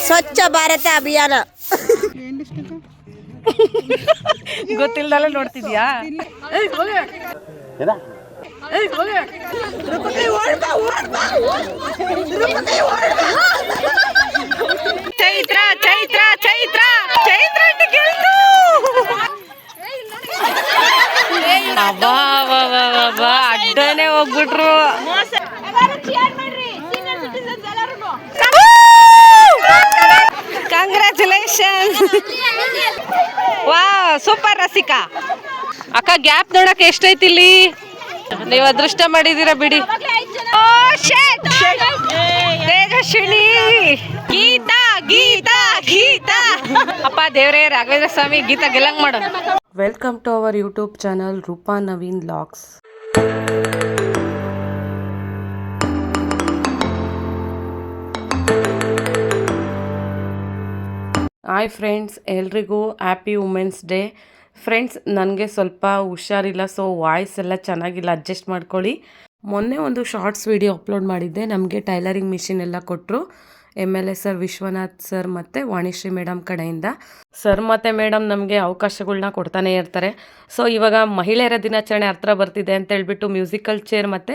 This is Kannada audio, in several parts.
ಸ್ವಚ್ಛ ಭಾರತ ಅಭಿಯಾನ ಗೊತ್ತಿಲ್ಲದಲ್ಲ ನೋಡ್ತಿದ್ಯಾ? ಚೈತ್ರ ಚೈತ್ರ ಚೈತ್ರ ಚೈತ್ರ ಅಡ್ಡನೆ ಹೋಗ್ಬಿಟ್ರು. ಕಂಗ್ರ್ಯಾಚುಲೇಷನ್. ವಾ ಸೂಪರ್ ರಸಿಕಾ. ಅಕ್ಕ ಗ್ಯಾಪ್ ನೋಡಕ್ಕೆ ಎಷ್ಟೈತಿ ಇಲ್ಲಿ? ನೀವು ಅದೃಷ್ಟ ಮಾಡಿದೀರಾ ಬಿಡಿ. ತೇಜಸ್ವಿನಿ, ಗೀತಾ ಗೀತಾ ಗೀತಾ. ಅಪ್ಪ ದೇವರೇ, ರಾಘವೇಂದ್ರ ಸ್ವಾಮಿ ಗೀತಾ ಗೆಲ್ಲಂಗ್ ಮಾಡು. Welcome to our YouTube channel Roopa Naveen vlogs. Hi friends, ಎಲ್ರಿಗೂ ಹ್ಯಾಪಿ ವುಮೆನ್ಸ್ ಡೇ. ಫ್ರೆಂಡ್ಸ್, ನನಗೆ ಸ್ವಲ್ಪ ಹುಷಾರಿಲ್ಲ, ಸೊ ವಾಯ್ಸ್ ಎಲ್ಲ ಚೆನ್ನಾಗಿಲ್ಲ, ಅಡ್ಜಸ್ಟ್ ಮಾಡ್ಕೊಳ್ಳಿ. ಮೊನ್ನೆ ಒಂದು ಶಾರ್ಟ್ಸ್ ವಿಡಿಯೋ ಅಪ್ಲೋಡ್ ಮಾಡಿದ್ದೆ. ನಮಗೆ ಟೈಲರಿಂಗ್ ಮಿಷಿನ್ ಎಲ್ಲ ಕೊಟ್ಟರು MLA ಸರ್, ವಿಶ್ವನಾಥ್ ಸರ್ ಮತ್ತು ವಾಣಿಶ್ರೀ ಮೇಡಮ್ ಕಡೆಯಿಂದ. ಸರ್ ಮತ್ತು ಮೇಡಮ್ ನಮಗೆ ಅವಕಾಶಗಳನ್ನ ಕೊಡ್ತಾನೆ ಇರ್ತಾರೆ. ಸೊ ಇವಾಗ ಮಹಿಳೆಯರ ದಿನಾಚರಣೆ ಹತ್ರ ಬರ್ತಿದೆ ಅಂತ ಹೇಳ್ಬಿಟ್ಟು ಮ್ಯೂಸಿಕಲ್ ಚೇರ್ ಮತ್ತು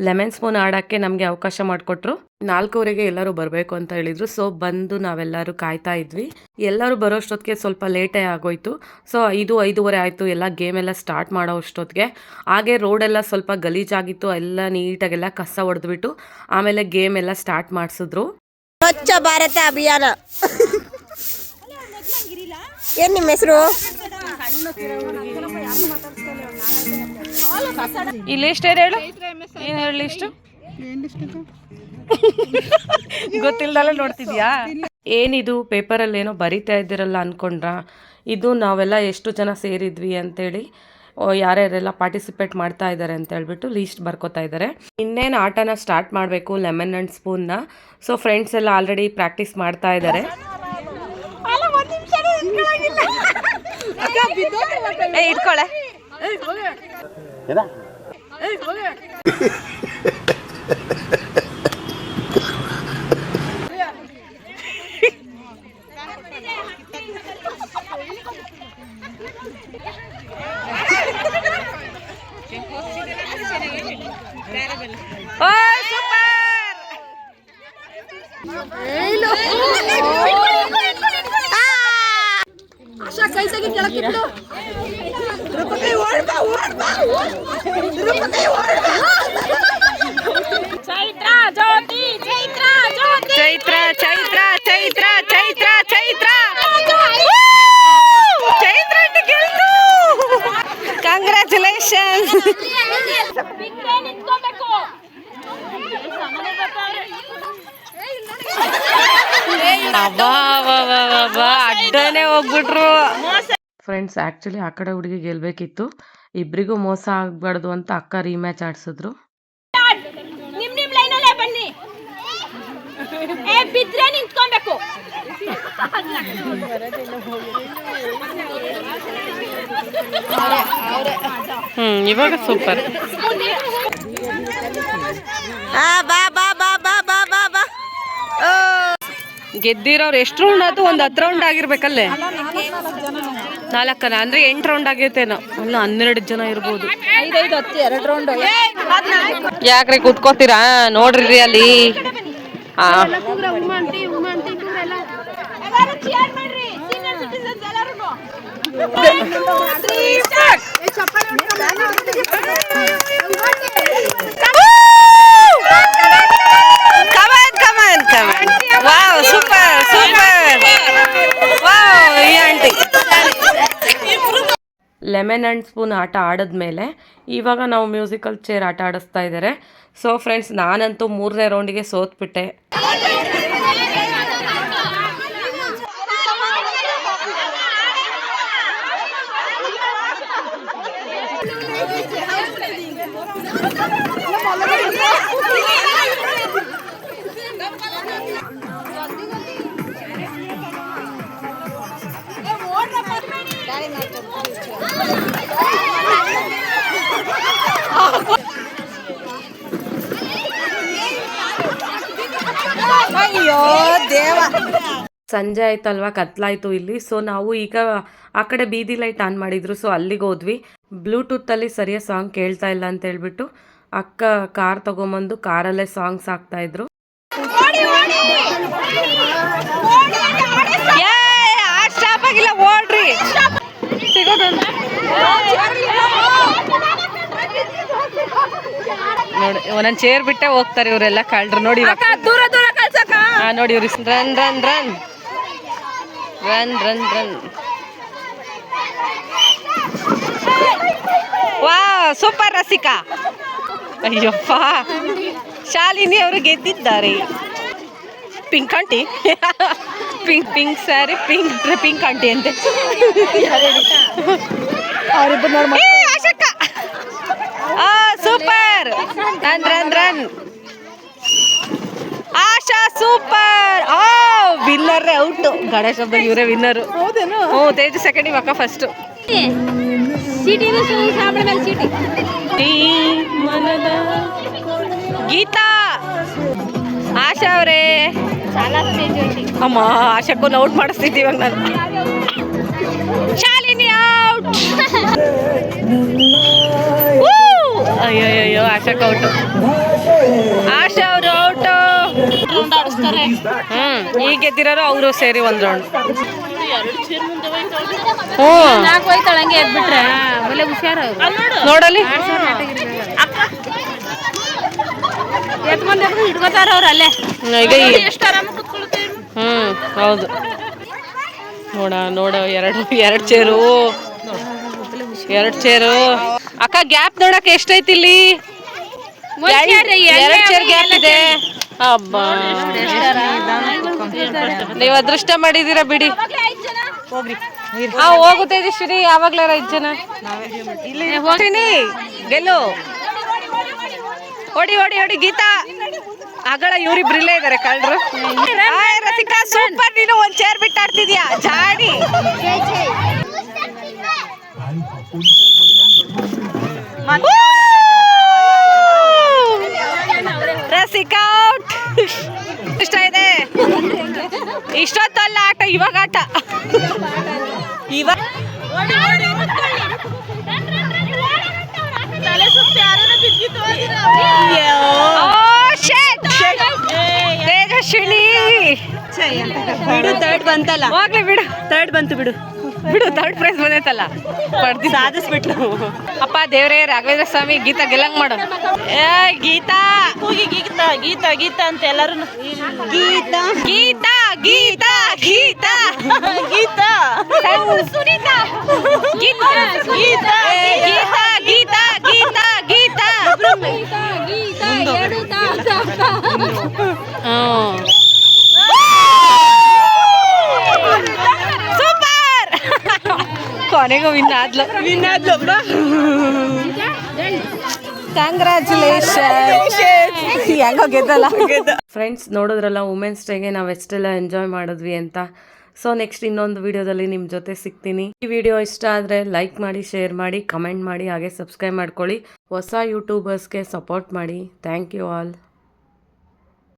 ಲೆಮನ್ ಸ್ಪೂನ್ ಆಡೋಕ್ಕೆ ನಮಗೆ ಅವಕಾಶ ಮಾಡಿಕೊಟ್ರು. 4:00 ಎಲ್ಲರೂ ಬರಬೇಕು ಅಂತ ಹೇಳಿದರು. ಸೊ ಬಂದು ನಾವೆಲ್ಲರೂ ಕಾಯ್ತಾ ಇದ್ವಿ. ಎಲ್ಲರೂ ಬರೋಷ್ಟೊತ್ತಿಗೆ ಸ್ವಲ್ಪ ಲೇಟೇ ಆಗೋಯ್ತು. ಸೊ 5:30 ಆಯಿತು ಎಲ್ಲ ಗೇಮೆಲ್ಲ ಸ್ಟಾರ್ಟ್ ಮಾಡೋ ಅಷ್ಟೊತ್ತಿಗೆ. ಹಾಗೆ ರೋಡೆಲ್ಲ ಸ್ವಲ್ಪ ಗಲೀಜಾಗಿತ್ತು, ಎಲ್ಲ ನೀಟಾಗೆಲ್ಲ ಕಸ ಹೊಡೆದ್ಬಿಟ್ಟು ಆಮೇಲೆ ಗೇಮ್ ಎಲ್ಲ ಸ್ಟಾರ್ಟ್ ಮಾಡಿಸಿದ್ರು. ಸ್ವಚ್ಛ ಭಾರತ ಅಭಿಯಾನ. ಏನ್ ನಿಮ್ಮ ಹೆಸರು? ಇಲ್ಲಿ ಎಷ್ಟು ಹೇಳು, ಏನು ಹೇಳಿ ಇಷ್ಟು ಗೊತ್ತಿಲ್ಲದಲ್ಲ ನೋಡ್ತಿದ್ಯಾ? ಏನಿದು ಪೇಪರಲ್ಲಿ ಏನೋ ಬರಿತಾ ಇದ್ದೀರಲ್ಲ ಅಂದ್ಕೊಂಡ್ರಾ? ಇದು ನಾವೆಲ್ಲ ಎಷ್ಟು ಜನ ಸೇರಿದ್ವಿ ಅಂತೇಳಿ, ಯಾರ್ಯಾರೆಲ್ಲ ಪಾರ್ಟಿಸಿಪೇಟ್ ಮಾಡ್ತಾ ಇದ್ದಾರೆ ಅಂತ ಹೇಳ್ಬಿಟ್ಟು ಲೀಸ್ಟ್ ಬರ್ಕೋತಾ ಇದ್ದಾರೆ. ಇನ್ನೇನು ಆಟನ ಸ್ಟಾರ್ಟ್ ಮಾಡಬೇಕು, ಲೆಮನ್ ಆ್ಯಂಡ್ ಸ್ಪೂನ್ನ. ಸೊ ಫ್ರೆಂಡ್ಸ್ ಎಲ್ಲ ಆಲ್ರೆಡಿ ಪ್ರಾಕ್ಟೀಸ್ ಮಾಡ್ತಾ ಇದ್ದಾರೆ. ಇಟ್ಕೊಳ್ಳೆ. ಚೈತ್ರ ಚೈತ್ರ ಚೈತ್ರ ಚೈತ್ರ ಚೈತ್ರ ಚೈತ್ರ ಗೆಲ್ತು. ಕಂಗ್ರ್ಯಾಚುಲೇಷನ್. ಅಡ್ಡನೆ ಹೋಗ್ಬಿಟ್ರು. ಫ್ರೆಂಡ್ಸ್, ಆ್ಯಕ್ಚುಲಿ ಆ ಕಡೆ ಹುಡುಗಿ ಗೆಲ್ಬೇಕಿತ್ತು. ಇಬ್ಬರಿಗೂ ಮೋಸ ಆಗ್ಬಾರ್ದು ಅಂತ ಅಕ್ಕ ರೀಮ್ಯಾಚ್ ಆಡ್ಸಿದ್ರು. ಇವಾಗ ಸೂಪರ್. ಗೆದ್ದಿರೋರು ಎಷ್ಟು ರೌಂಡ್ ಆಯ್ತು? ಒಂದು 10 ರೌಂಡ್ ಆಗಿರ್ಬೇಕಲ್ಲೇ. 4 ಅಂದ್ರೆ 8 ರೌಂಡ್ ಆಗೈತೇನೋ. ಅಲ್ಲ 12 ಜನ ಇರ್ಬೋದು. 2 ರೌಂಡ್. ಯಾಕ್ರಿ ಕುತ್ಕೋತೀರಾ? ನೋಡ್ರಿ ಅಲ್ಲಿ. ಲೆಮನ್ ಆ್ಯಂಡ್ ಸ್ಪೂನ್ ಆಟ ಆಡಿದ್ಮೇಲೆ ಇವಾಗ ನಾವು ಮ್ಯೂಸಿಕಲ್ ಚೇರ್ ಆಟ ಆಡಿಸ್ತಾ ಇದ್ದಾರೆ. ಸೊ ಫ್ರೆಂಡ್ಸ್, ನಾನಂತೂ 3ನೇ ರೌಂಡಿಗೆ ಸೋತ್ಬಿಟ್ಟೆ. ಅಯ್ಯೋ ದೇವ. ಸಂಜೆ ಆಯ್ತಲ್ವಾ, ಕತ್ಲಾಯಿತು ಇಲ್ಲಿ. ಸೊ ನಾವು ಈಗ ಆ ಕಡೆ ಬೀದಿ ಲೈಟ್ ಆನ್ ಮಾಡಿದ್ರು, ಸೊ ಅಲ್ಲಿಗೆ ಹೋದ್ವಿ. ಬ್ಲೂಟೂತಲ್ಲಿ ಸರಿಯಾಗಿ ಸಾಂಗ್ ಕೇಳ್ತಾ ಇಲ್ಲ ಅಂತ ಹೇಳ್ಬಿಟ್ಟು ಅಕ್ಕ ಕಾರ್ ತೊಗೊಂಬಂದು ಕಾರಲ್ಲೇ ಸಾಂಗ್ಸ್ ಹಾಕ್ತಾಯಿದ್ರು. ಓಡ್ರಿ ನೋಡಿ, ಒಂದೊಂದು ಚೇರ್ ಬಿಟ್ಟೆ ಹೋಗ್ತಾರೆ ಇವರೆಲ್ಲ ಕಳ್ರು. ನೋಡಿ ದೂರ ದೂರ ಕಳ್ಸಕ್ಕ. ನೋಡಿ ಇವ್ರು run run run run run run. ವಾ ಸೂಪರ್ ರಸಿಕಾ. ಅಯ್ಯಪ್ಪ, ಶಾಲಿನಿ ಅವರು ಗೆದ್ದಿದ್ದಾರೆ. Pink aunty, pink sari, pink aunty ಅಂತೆ. ಆಶಕ್ಕ super. Run run run. Asha super. Winner out. Ganesh ಹಬ್ಬದಾಗ ಇವರೇ ವಿನ್ನರು. ಹ್ಞೂ, ತೇಜ್ ಸೆಕೆಂಡ್, ಇವಕ್ಕ ಫಸ್ಟ್. ಗೀತಾ, ಆಶಾ ಅವರೇ. ಅಮ್ಮ, ಆಶಕ್ಕೂ ಔಟ್ ಮಾಡಿಸ್ತಿದ್ದೀವಿ ಇವಾಗ ನಾನು. ಶಾಲಿನಿ ಔಟ್. ಅಯ್ಯೋ, ಆಶಾಕ್ ಔಟ್. ಆಶಾ ಅವರು ಔಟ್. ಈಗ ಗೆದ್ದಿರೋರು ಅವರು ಸೇರಿ ಒಂದು ರೌಂಡ್. ನೋಡಲಿ ಇಟ್ಕೋತಾರ ಅವ್ರ ಅಲ್ಲೇ. ಹೌದು, ನೋಡ ಎರಡು ಚೇರು. ಅಕ್ಕ ಗ್ಯಾಪ್ ನೋಡಕ್ ಎಷ್ಟೈತಿ ಇಲ್ಲಿ? 2 ಚೇರ್ ಗ್ಯಾಪ್ ಇದೆ. ಹಬ್ಬಾ, ನೀವು ಅದೃಷ್ಟ ಮಾಡಿದೀರಾ ಬಿಡಿ. ಹೋಗುತ್ತೆ ಶ್ರೀ, ಯಾವಾಗ್ಲಾರ 5 ಜನ ಹೋಗ್ತೀನಿ. ಗೆಲ್ಲು. ಹೊಡಿ ಗೀತಾ. ಅಗಳ ಇವ್ರಿಬ್ರು ಇಲ್ಲೇ ಇದಾರೆ ಕಳ್ರು. ರಸಿಕಾ ಸೂಪರ್. ನೀನು ಒಂದ್ ಚೇರ್ ಬಿಟ್ಟು ಆಡ್ತಿದ್ಯಾ, ಜಾಡಿ. ರಸಿಕಾ ಔಟ್. ಇಷ್ಟ ಇದೆ. ಇಷ್ಟೊತ್ತಲ್ಲ ಆಟ, ಇವಾಗ ಆಟ. ತೇಜಸ್ವಿನಿ ಬಿಡು, ಥರ್ಡ್ ಬಂತಲ್ಲ. ಹೋಗ್ಲಿ ಬಿಡು, ಥರ್ಡ್ ಬಂತು ಬಿಡು. ಥರ್ಡ್ ಪ್ರೈಸ್ ಬಂದೈತಲ್ಲ, ಸಾಧಿಸ್ಬಿಟ್ಲು. ಅಪ್ಪ ದೇವ್ರೇ, ರಾಘವೇಂದ್ರ ಸ್ವಾಮಿ, ಗೀತಾ ಗೆಲ್ಲಂಗ್ ಮಾಡು. ಗೀತಾ ಗೀತಾ ಅಂತ ಎಲ್ಲರೂ. ಗೀತಾ ಗೀತಾ ಗೀತಾ ಗೀತಾ ಗೀತಾ ಸುನೀತಾ ಗೀತಾ ಗೀತಾ ಗೀತಾ ಗೀತಾ ಗೀತಾ ಗೀತಾ ಸೂಪರ್. ಕೊನೆಗೂ ವಿನ್ ಆದ್ಲು. ಹೆಂಗೋ ಗೆದ್ದಲ್ಲ. ಫ್ರೆಂಡ್ಸ್, ನೋಡಿದ್ರಲ್ಲ ವುಮೆನ್ಸ್ ಡೇಗೆ ನಾವು ಎಷ್ಟೆಲ್ಲ ಎಂಜಾಯ್ ಮಾಡಿದ್ವಿ ಅಂತ. ಸೊ ನೆಕ್ಸ್ಟ್ ಇನ್ನೊಂದು ವಿಡಿಯೋದಲ್ಲಿ ನಿಮ್ಮ ಜೊತೆ ಸಿಗ್ತೀನಿ. ಈ ವಿಡಿಯೋ ಇಷ್ಟ ಆದರೆ ಲೈಕ್ ಮಾಡಿ, ಶೇರ್ ಮಾಡಿ, ಕಮೆಂಟ್ ಮಾಡಿ, ಹಾಗೆ ಸಬ್ಸ್ಕ್ರೈಬ್ ಮಾಡ್ಕೊಳ್ಳಿ. ಹೊಸ ಯೂಟ್ಯೂಬರ್ಸ್ಗೆ ಸಪೋರ್ಟ್ ಮಾಡಿ. Thank you all.